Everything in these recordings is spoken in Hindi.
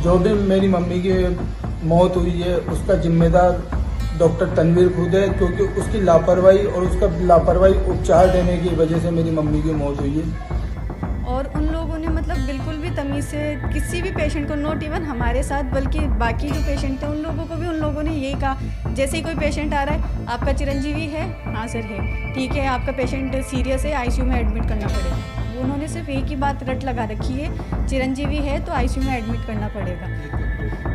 जो भी मेरी मम्मी की मौत हुई है उसका जिम्मेदार डॉक्टर तनवीर खुद है, क्योंकि उसकी लापरवाही और उसका लापरवाही उपचार देने की वजह से मेरी मम्मी की मौत हुई है। और उन लोगों ने मतलब बिल्कुल भी तमीज़ से किसी भी पेशेंट को, नॉट इवन हमारे साथ बल्कि बाकी जो पेशेंट थे उन लोगों को भी उन लोगों ने यही कहा, जैसे ही कोई पेशेंट आ रहा है, आपका चिरंजीवी है? हाँ सर है। ठीक है, आपका पेशेंट सीरियस है, आईसीयू में एडमिट करना पड़ेगा। उन्होंने सिर्फ एक ही बात रट लगा रखी है, चिरंजीवी है तो आईसीयू में एडमिट करना पड़ेगा।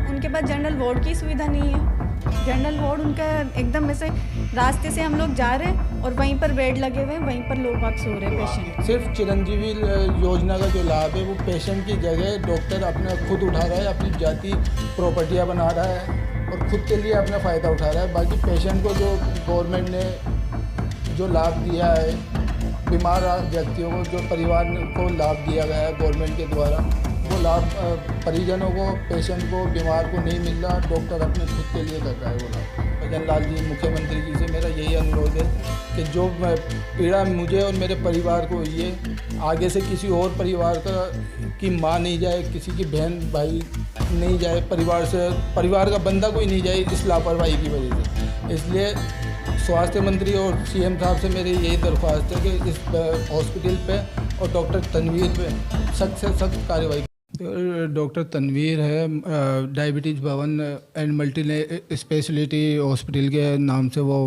उनके पास जनरल वार्ड की सुविधा नहीं है। जनरल वार्ड उनका एकदम ऐसे रास्ते से हम लोग जा रहे हैं और वहीं पर बेड लगे हुए हैं, वहीं पर लोग बाग सो रहे हैं पेशेंट। सिर्फ चिरंजीवी योजना का जो लाभ है वो पेशेंट की जगह डॉक्टर अपना खुद उठा रहा है, अपनी जाति प्रॉपर्टियाँ बना रहा है और खुद के लिए अपना फ़ायदा उठा रहा है। बाकी पेशेंट को जो गवर्नमेंट ने जो लाभ दिया है, बीमार व्यक्तियों को जो परिवार को लाभ दिया गया है गवर्नमेंट के द्वारा, वो लाभ परिजनों को, पेशेंट को, बीमार को नहीं मिल रहा। डॉक्टर अपने खुद के लिए कर रहा है वो लाभ। भजन लाल जी, मुख्यमंत्री जी से मेरा यही अनुरोध है कि जो पीड़ा मुझे और मेरे परिवार को हुई है, आगे से किसी और परिवार की माँ नहीं जाए, किसी की बहन भाई नहीं जाए, परिवार का बंदा कोई नहीं जाए इस लापरवाही की वजह से। इसलिए स्वास्थ्य मंत्री और सीएम साहब से मेरी यही दरख्वास्त है कि इस हॉस्पिटल पे और डॉक्टर तनवीर पे सख्त से सख्त कार्रवाई। डॉक्टर तनवीर है, डायबिटीज़ भवन एंड मल्टी स्पेशलिटी हॉस्पिटल के नाम से वो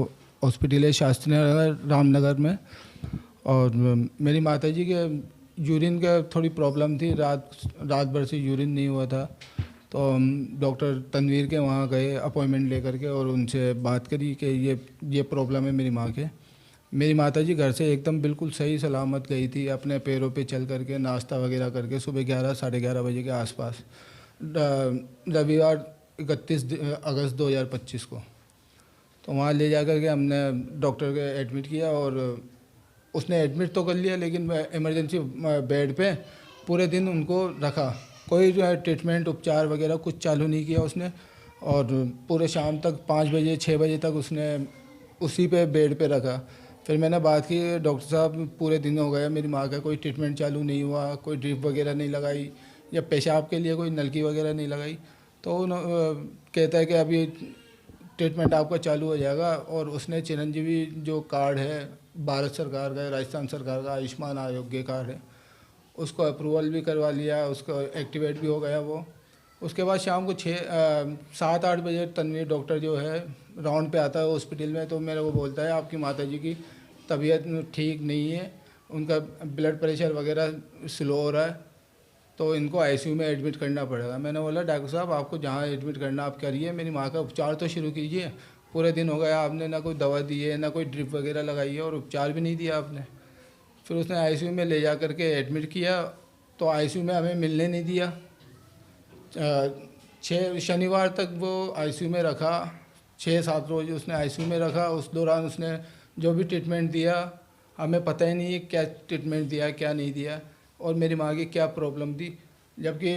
हॉस्पिटल है, शास्त्री नगर, रामनगर में। और मेरी माताजी के यूरिन का थोड़ी प्रॉब्लम थी, रात भर से यूरिन नहीं हुआ था, तो हम डॉक्टर तनवीर के वहाँ गए अपॉइंटमेंट लेकर के और उनसे बात करी कि ये प्रॉब्लम है मेरी माँ के। मेरी माताजी घर से एकदम बिल्कुल सही सलामत गई थी, अपने पैरों पे चल करके, नाश्ता वगैरह करके, सुबह 11 साढ़े 11 बजे के आसपास, रविवार 31 अगस्त 2025 को। तो वहाँ ले जा कर के हमने डॉक्टर के एडमिट किया और उसने एडमिट तो कर लिया, लेकिन इमरजेंसी बेड पे पूरे दिन उनको रखा। कोई जो है ट्रीटमेंट उपचार वगैरह कुछ चालू नहीं किया उसने, और पूरे शाम तक 5 बजे 6 बजे तक उसने उसी पे बेड पे रखा। फिर मैंने बात की, डॉक्टर साहब पूरे दिन हो गए, मेरी माँ का कोई ट्रीटमेंट चालू नहीं हुआ, कोई ड्रिप वगैरह नहीं लगाई या पेशाब के लिए कोई नलकी वगैरह नहीं लगाई। तो कहता है कि अभी ट्रीटमेंट आपका चालू हो जाएगा। और उसने चिरंजीवी जो कार्ड है भारत सरकार का, राजस्थान सरकार का आयुष्मान आरोग्य कार्ड है, उसको अप्रूवल भी करवा लिया, उसको एक्टिवेट भी हो गया वो। उसके बाद शाम को 7-8 बजे तनवीर डॉक्टर जो है राउंड पे आता है हॉस्पिटल में, तो मेरे को बोलता है आपकी माताजी की तबीयत ठीक नहीं है, उनका ब्लड प्रेशर वगैरह स्लो हो रहा है, तो इनको आईसीयू में एडमिट करना पड़ेगा। मैंने बोला डॉक्टर साहब आपको जहाँ एडमिट करना आप करिए, मेरी माँ का उपचार तो शुरू कीजिए। पूरे दिन हो गया, आपने ना कोई दवा दी है, ना कोई ड्रिप वगैरह लगाई है, और उपचार भी नहीं दिया आपने। फिर उसने आईसीयू में ले जा करके एडमिट किया, तो आईसीयू में हमें मिलने नहीं दिया। 6 शनिवार तक वो आईसीयू में रखा, 6-7 रोज उसने आईसीयू में रखा। उस दौरान उसने जो भी ट्रीटमेंट दिया, हमें पता ही नहीं है क्या ट्रीटमेंट दिया क्या नहीं दिया और मेरी माँ की क्या प्रॉब्लम थी। जबकि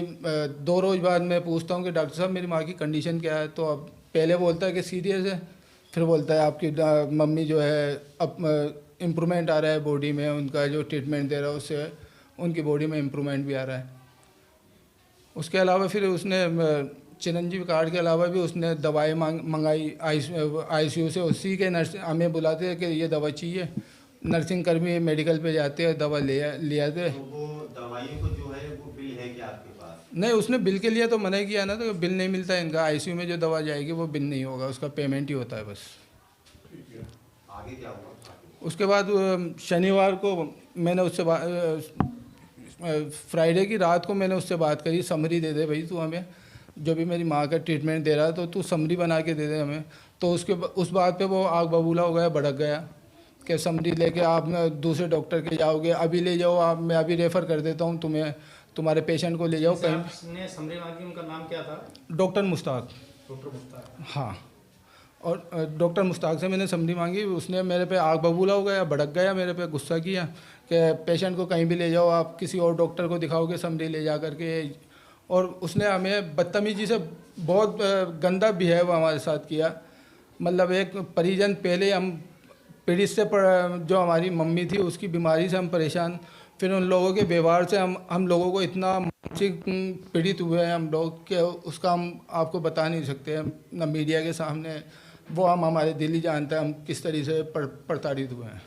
2 रोज़ बाद मैं पूछता हूँ कि डॉक्टर साहब मेरी माँ की कंडीशन क्या है, तो अब पहले बोलता है कि सीरियस है, फिर बोलता है आपकी मम्मी जो है अब इम्प्रूवमेंट आ रहा है बॉडी में, उनका जो ट्रीटमेंट दे रहा है उससे उनकी बॉडी में इम्प्रूवमेंट भी आ रहा है। उसके अलावा फिर उसने चिरंजीवी कार्ड के अलावा भी उसने दवाई मंगाई आईसीयू से। उसी के नर्स हमें बुलाते हैं कि ये दवा चाहिए, नर्सिंग कर्मी मेडिकल पे जाते हैं, दवा ले आते। तो वो दवाइयों को जो है वो बिल है क्या आपके पास? नहीं, उसने बिल के लिए तो मना किया ना, तो बिल नहीं मिलता है इनका। आईसीयू में जो दवा जाएगी वो बिल नहीं होगा, उसका पेमेंट ही होता है बस। आगे क्या हुआ? उसके बाद शनिवार को मैंने उससे फ्राइडे की रात को मैंने उससे बात करी, समरी दे दे भाई तू हमें, जो भी मेरी माँ का ट्रीटमेंट दे रहा है तो तू समरी बना के दे दे हमें। तो उस बात पे वो आग बबूला हो गया, भड़क गया कि समरी लेके आप दूसरे डॉक्टर के जाओगे, अभी ले जाओ आप, मैं अभी रेफ़र कर देता हूँ तुम्हें, तुम्हारे पेशेंट को ले जाओ कहीं। आपने समरी मांगी, उनका नाम क्या था? डॉक्टर मुश्ताक। डॉक्टर मुश्ताक। हाँ, और डॉक्टर मुश्ताक से मैंने समरी मांगी, उसने मेरे पे आग बबूला हो गया, भड़क गया, मेरे पे गुस्सा किया कि पेशेंट को कहीं भी ले जाओ, आप किसी और डॉक्टर को दिखाओगे समरी ले जा करके। और उसने हमें बदतमीजी से बहुत गंदा बिहेव हमारे साथ किया। मतलब एक परिजन, पहले हम पीड़ित से जो हमारी मम्मी थी उसकी बीमारी से हम परेशान, फिर उन लोगों के व्यवहार से हम लोगों को इतना पीड़ित हुए हैं हम लोग कि उसका हम आपको बता नहीं सकते हैं ना मीडिया के सामने। वो हम हमारे दिल ही जानते हैं हम किस तरीके से प्रताड़ित हुए हैं।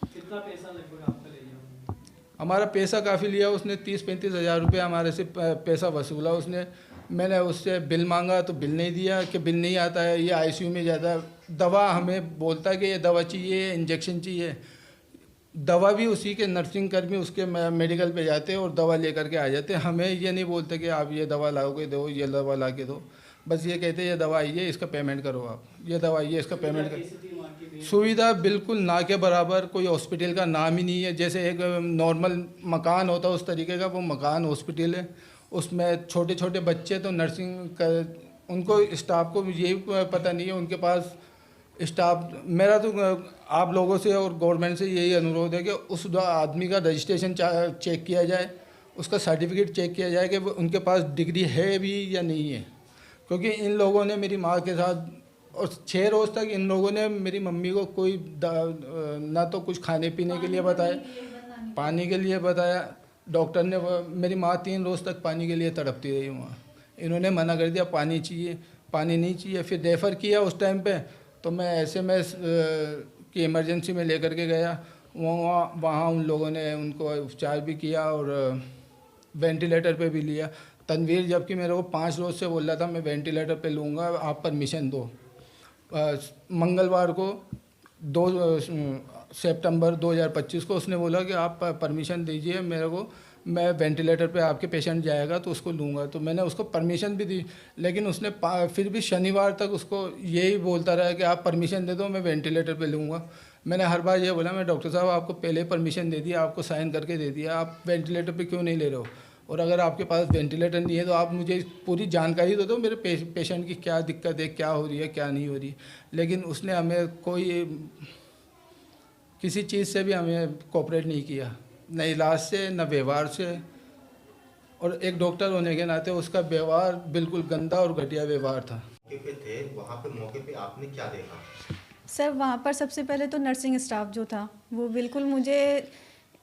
कितना पैसा लगभग आपका ले लिया? हमारा पैसा काफ़ी लिया उसने, 30-35 हज़ार रुपये हमारे से पैसा वसूला उसने। मैंने उससे बिल मांगा तो बिल नहीं दिया कि बिल नहीं आता है, ये आईसीयू में जाता है। दवा हमें बोलता है कि ये दवा चाहिए, इंजेक्शन चाहिए। दवा भी उसी के नर्सिंग कर्मी उसके मेडिकल पे जाते हैं और दवा लेकर के आ जाते हैं। हमें ये नहीं बोलते कि आप ये दवा लाओगे दो, ये दवा ला के दो। बस ये कहते हैं ये दवा आइए, इसका पेमेंट करो, आप ये दवा आइए, इसका पेमेंट करो। सुविधा बिल्कुल ना के बराबर, कोई हॉस्पिटल का नाम ही नहीं है। जैसे एक नॉर्मल मकान होता है उस तरीके का वो मकान हॉस्पिटल है। उसमें छोटे छोटे बच्चे तो नर्सिंग कर, उनको स्टाफ को यही पता नहीं है उनके पास स्टाफ। मेरा तो आप लोगों से और गवर्नमेंट से यही अनुरोध है कि उस आदमी का रजिस्ट्रेशन चेक किया जाए, उसका सर्टिफिकेट चेक किया जाए कि उनके पास डिग्री है भी या नहीं है। क्योंकि इन लोगों ने मेरी माँ के साथ और 6 रोज़ तक इन लोगों ने मेरी मम्मी को कोई ना तो कुछ खाने पीने के लिए बताया, पानी के लिए बताया। डॉक्टर ने मेरी माँ 3 रोज़ तक पानी के लिए तड़पती रही वहाँ। इन्होंने मना कर दिया पानी चाहिए, पानी नहीं चाहिए। फिर रेफ़र किया उस टाइम पे, तो मैं SMS की इमरजेंसी में लेकर के गया। वहाँ उन लोगों ने उनको उपचार भी किया और वेंटिलेटर पे भी लिया। तनवीर जबकि मेरे को 5 रोज़ से बोल रहा था मैं वेंटिलेटर पे लूँगा, आप परमिशन दो। मंगलवार को 2 सितंबर 2025 को उसने बोला कि आप परमिशन दीजिए मेरे को, मैं वेंटिलेटर पे आपके पेशेंट जाएगा तो उसको लूँगा। तो मैंने उसको परमिशन भी दी, लेकिन उसने फिर भी शनिवार तक उसको यही बोलता रहा कि आप परमिशन दे दो, मैं वेंटिलेटर पे लूँगा। मैंने हर बार ये बोला मैं डॉक्टर साहब आपको पहले परमिशन दे दिया, आपको साइन करके दे दिया, आप वेंटिलेटर पे क्यों नहीं ले रहे हो? और अगर आपके पास वेंटिलेटर नहीं है तो आप मुझे पूरी जानकारी दे दो मेरे पेशेंट की क्या दिक्कत है, क्या हो रही है, क्या नहीं हो रही। लेकिन उसने हमें कोई किसी चीज़ से भी हमें कोऑपरेट नहीं किया, न इलाज से न व्यवहार से। और एक डॉक्टर होने के नाते उसका व्यवहार बिल्कुल गंदा और घटिया व्यवहार था। मौके पे थे, वहाँ पे मौके पे आपने क्या देखा? सर वहाँ पर सबसे पहले तो नर्सिंग स्टाफ जो था वो बिल्कुल मुझे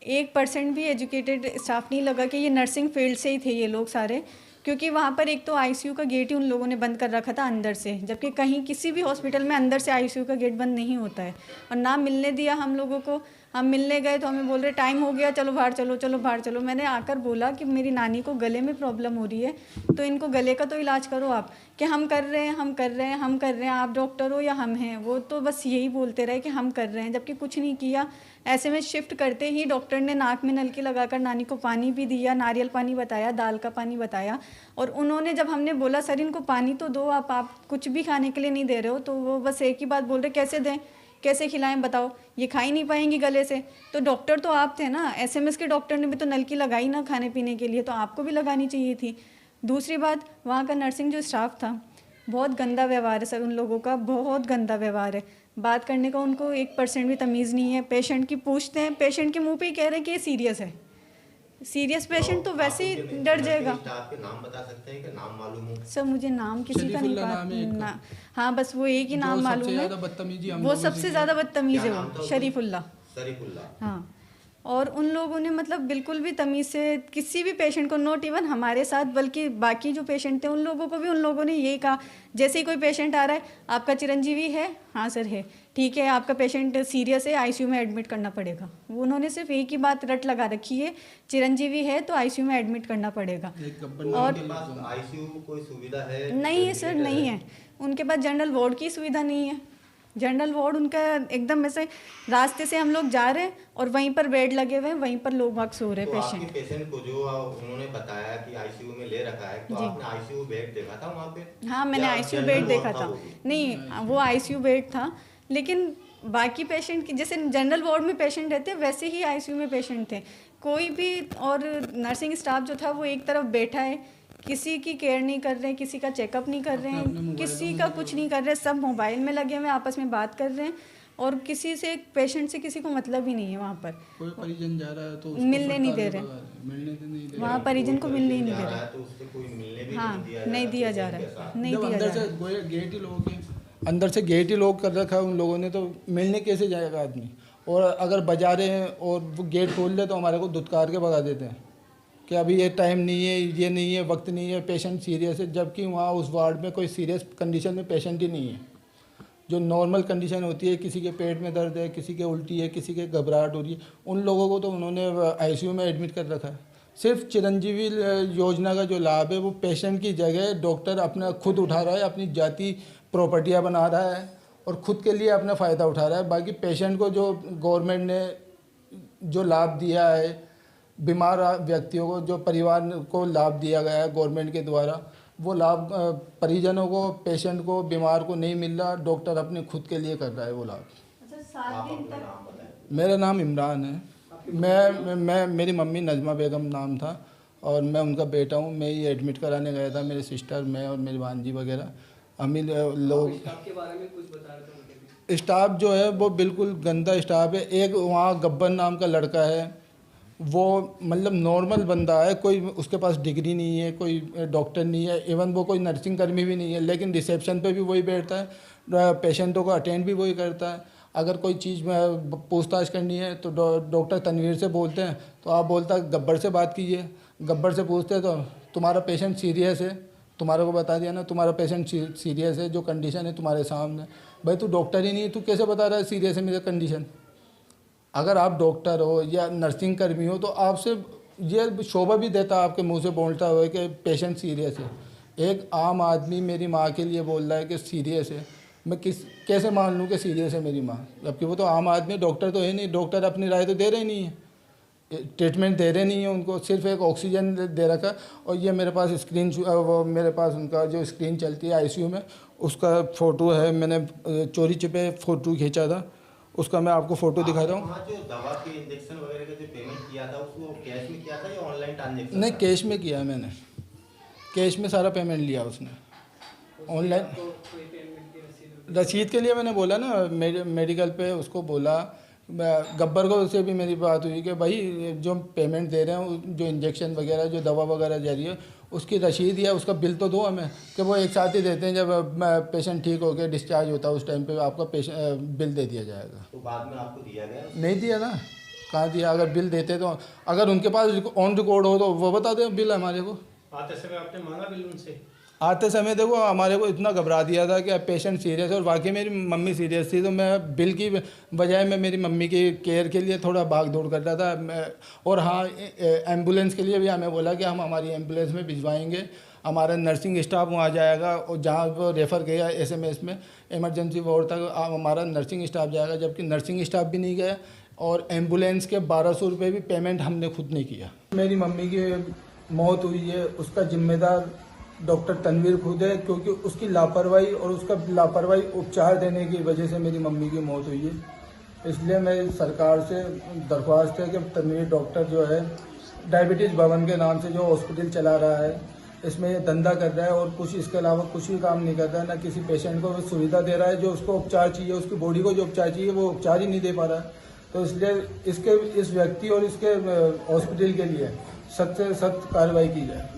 1% भी एजुकेटेड स्टाफ नहीं लगा कि ये नर्सिंग फील्ड से ही थे ये लोग सारे। क्योंकि वहाँ पर एक तो आईसीयू का गेट ही उन लोगों ने बंद कर रखा था अंदर से, जबकि कहीं किसी भी हॉस्पिटल में अंदर से आईसीयू का गेट बंद नहीं होता है। और ना मिलने दिया हम लोगों को। हम मिलने गए तो हमें बोल रहे टाइम हो गया, चलो बाहर चलो, चलो बाहर चलो। मैंने आकर बोला कि मेरी नानी को गले में प्रॉब्लम हो रही है तो इनको गले का तो इलाज करो आप। कि हम कर रहे हैं, हम कर रहे हैं, हम कर रहे हैं, आप डॉक्टर हो या हम हैं। वो तो बस यही बोलते रहे कि हम कर रहे हैं, जबकि कुछ नहीं किया। ऐसे में शिफ्ट करते ही डॉक्टर ने नाक में नलकी लगाकर नानी को पानी भी दिया, नारियल पानी बताया, दाल का पानी बताया। और उन्होंने जब हमने बोला सर इनको पानी तो दो, आप कुछ भी खाने के लिए नहीं दे रहे हो, तो वो बस एक ही बात बोल रहे कैसे दें, कैसे खिलाएं बताओ, ये खा ही नहीं पाएंगी गले से। तो डॉक्टर तो आप थे ना, SMS के डॉक्टर ने भी तो नलकी लगाई ना खाने पीने के लिए, तो आपको भी लगानी चाहिए थी। दूसरी बात, वहाँ का नर्सिंग जो स्टाफ था बहुत गंदा व्यवहार है सर, उन लोगों का बहुत गंदा व्यवहार है। बात करने का उनको 1% भी तमीज़ नहीं है। पेशेंट की पूछते हैं, पेशेंट के मुंह पे ही कह रहे हैं कि ये सीरियस है। सीरियस पेशेंट तो वैसे ही डर जाएगा। स्टाफ के नाम बता सकते हैं कि नाम मालूम हो? सर मुझे नाम किसी का नहीं पता। हाँ बस वो एक ही नाम मालूम है, वो सबसे ज़्यादा बदतमीज़ है वो, शरीफुल्ला। हाँ, और उन लोगों ने मतलब बिल्कुल भी तमीज़ से किसी भी पेशेंट को, नॉट इवन हमारे साथ बल्कि बाकी जो पेशेंट थे उन लोगों को भी उन लोगों ने यही कहा, जैसे ही कोई पेशेंट आ रहा है आपका चिरंजीवी है, हाँ सर है, ठीक है, आपका पेशेंट सीरियस है, आईसीयू में एडमिट करना पड़ेगा। उन्होंने सिर्फ एक ही बात रट लगा रखी है, चिरंजीवी है तो आईसीयू में एडमिट करना पड़ेगा। और उनके पास आईसीयू में कोई सुविधा है? नहीं है सर, नहीं है। उनके पास जनरल वार्ड की सुविधा नहीं है। जनरल वार्ड उनका एकदम ऐसे रास्ते से हम लोग जा रहे हैं और वहीं पर बेड लगे हुए हैं, वहीं पर लोग वक्त सो रहे हैं। पेशेंट पेशेंट को जो उन्होंने बताया कि आईसीयू में ले रखा है, तो आपने आईसीयू बेड देखा था वहाँ पे? हाँ मैंने आईसीयू बेड देखा था। नहीं वो आईसीयू बेड था, लेकिन बाकी पेशेंट की जैसे जनरल वार्ड में पेशेंट रहते हैं वैसे ही आईसीयू में पेशेंट थे। कोई भी और नर्सिंग स्टाफ जो था वो एक तरफ बैठा है, किसी की केयर नहीं कर रहे हैं, किसी का चेकअप नहीं कर रहे हैं, किसी का कुछ नहीं कर रहे, सब मोबाइल में लगे हुए आपस में बात कर रहे हैं। और किसी से, पेशेंट से किसी को मतलब ही नहीं है। वहाँ पर कोई परिजन जा रहा है तो मिलने नहीं दे रहे, वहाँ परिजन को मिलने ही नहीं दे रहे। तो उससे कोई मिलने भी हाँ नहीं दिया जा रहा है, नहीं दिया जा रहा है। गेट ही लोग अंदर से गेट ही लॉक कर रखा है उन लोगों ने, तो मिलने कैसे जाएगा आदमी? और अगर बजा रहे हैं और वो गेट खोल दे तो हमारे को धुतकार के भगा देते हैं कि अभी ये टाइम नहीं है, ये नहीं है, वक्त नहीं है, पेशेंट सीरियस है, जबकि वहाँ उस वार्ड में कोई सीरियस कंडीशन में पेशेंट ही नहीं है। जो नॉर्मल कंडीशन होती है, किसी के पेट में दर्द है, किसी के उल्टी है, किसी के घबराहट हो रही है, उन लोगों को तो उन्होंने आईसीयू में एडमिट कर रखा है। सिर्फ चिरंजीवी योजना का जो लाभ है वो पेशेंट की जगह डॉक्टर अपना खुद उठा रहा है, अपनी जाति प्रॉपर्टियाँ बना रहा है और ख़ुद के लिए अपना फ़ायदा उठा रहा है। बाकी पेशेंट को जो गवर्नमेंट ने जो लाभ दिया है, बीमार व्यक्तियों को जो परिवार को लाभ दिया गया है गवर्नमेंट के द्वारा, वो लाभ परिजनों को, पेशेंट को, बीमार को नहीं मिल रहा। डॉक्टर अपने खुद के लिए कर रहा है वो लाभ। अच्छा, 7 दिन तक। मेरा नाम इमरान है। मैं मेरी मम्मी नजमा बेगम नाम था और मैं उनका बेटा हूँ। मैं ये एडमिट कराने गया था, मेरे सिस्टर, मैं और मेरी भांजी वगैरह हम ही लोग। स्टाफ के बारे में कुछ बता रहे थे? स्टाफ जो है वो बिल्कुल गंदा स्टाफ है। एक वहाँ गब्बर नाम का लड़का है, वो मतलब नॉर्मल बंदा है, कोई उसके पास डिग्री नहीं है, कोई डॉक्टर नहीं है, इवन वो कोई नर्सिंग कर्मी भी नहीं है, लेकिन रिसेप्शन पे भी वही बैठता है, पेशेंटों को अटेंड भी वही करता है। अगर कोई चीज़ में पूछताछ करनी है तो डॉक्टर तनवीर से बोलते हैं तो आप बोलता है गब्बर से बात कीजिए। गब्बर से पूछते हैं तो तुम्हारा पेशेंट सीरियस है, तुम्हारे को बता दिया ना, तुम्हारा पेशेंट सीरियस है, जो कंडीशन है तुम्हारे सामने। भाई तू डॉक्टर ही नहीं है, तू कैसे बता रहा है सीरियस है मेरा कंडीशन? अगर आप डॉक्टर हो या नर्सिंग कर्मी हो तो आपसे ये शोभा भी देता है आपके मुंह से बोलता हुआ कि पेशेंट सीरियस है। एक आम आदमी मेरी माँ के लिए बोल रहा है कि सीरियस है, मैं कैसे मान लूँ कि सीरियस है मेरी माँ? जबकि वो तो आम आदमी, डॉक्टर तो है नहीं। डॉक्टर अपनी राय तो दे रहे नहीं है, ट्रीटमेंट दे रहे नहीं है उनको, सिर्फ एक ऑक्सीजन दे रखा। और ये मेरे पास वो मेरे पास उनका जो स्क्रीन चलती है आईसीयू में, उसका फ़ोटो है। मैंने चोरी छिपे फ़ोटो खींचा था, उसका मैं आपको फ़ोटो दिखा रहा हूँ। वहाँ जो दवा के इंजेक्शन वगैरह का जो पेमेंट किया था उसको कैश में किया था या ऑनलाइन ट्रांजेक्शन? नहीं, कैश में किया है मैंने, कैश में सारा पेमेंट लिया उसने। ऑनलाइन रसीद के लिए मैंने बोला ना, मेडिकल पे उसको बोला, गब्बर को उससे भी मेरी बात हुई कि भाई जो पेमेंट दे रहे हैं, जो इंजेक्शन वगैरह, जो दवा वगैरह जा रही है, उसकी रसीद या उसका बिल तो दो हमें। कि वो एक साथ ही देते हैं, जब पेशेंट ठीक होकर डिस्चार्ज होता है उस टाइम पे आपका बिल दे दिया जाएगा। तो बाद में आपको दिया गया? नहीं दिया ना, कहाँ दिया? अगर बिल देते तो, अगर उनके पास ऑन रिकॉर्ड हो तो वो बता दें बिल हमारे को। आते समय आपने मांगा बिल उनसे? आते समय देखो हमारे को इतना घबरा दिया था कि अब पेशेंट सीरियस है, और वाकई मेरी मम्मी सीरियस थी, तो मैं बिल की बजाय मैं मेरी मम्मी की केयर के लिए थोड़ा भाग दौड़ कर रहा था। और हाँ, एम्बुलेंस के लिए भी हमें बोला कि हम हमारी एम्बुलेंस में भिजवाएंगे, हमारा नर्सिंग स्टाफ वहाँ जाएगा, और जहाँ वो रेफ़र किया SMS में इमरजेंसी वार्ड तक हमारा नर्सिंग स्टाफ जाएगा, जबकि नर्सिंग स्टाफ भी नहीं गया। और एम्बुलेंस के 1200 रुपये भी पेमेंट हमने खुद नहीं किया। मेरी मम्मी की मौत हुई है, उसका जिम्मेदार डॉक्टर तनवीर खुद है, क्योंकि उसकी लापरवाही और उसका लापरवाही उपचार देने की वजह से मेरी मम्मी की मौत हुई है। इसलिए मैं सरकार से दरख्वास्त है कि तनवीर डॉक्टर जो है डायबिटीज़ भवन के नाम से जो हॉस्पिटल चला रहा है, इसमें ये धंधा कर रहा है और कुछ इसके अलावा कुछ भी काम नहीं कर रहा है। ना किसी पेशेंट को सुविधा दे रहा है, जो उसको उपचार चाहिए, उसकी बॉडी को जो उपचार चाहिए वो उपचार ही नहीं दे पा रहा है। तो इसलिए इस व्यक्ति और इसके हॉस्पिटल के लिए सख्त से सख्त कार्रवाई की जाए।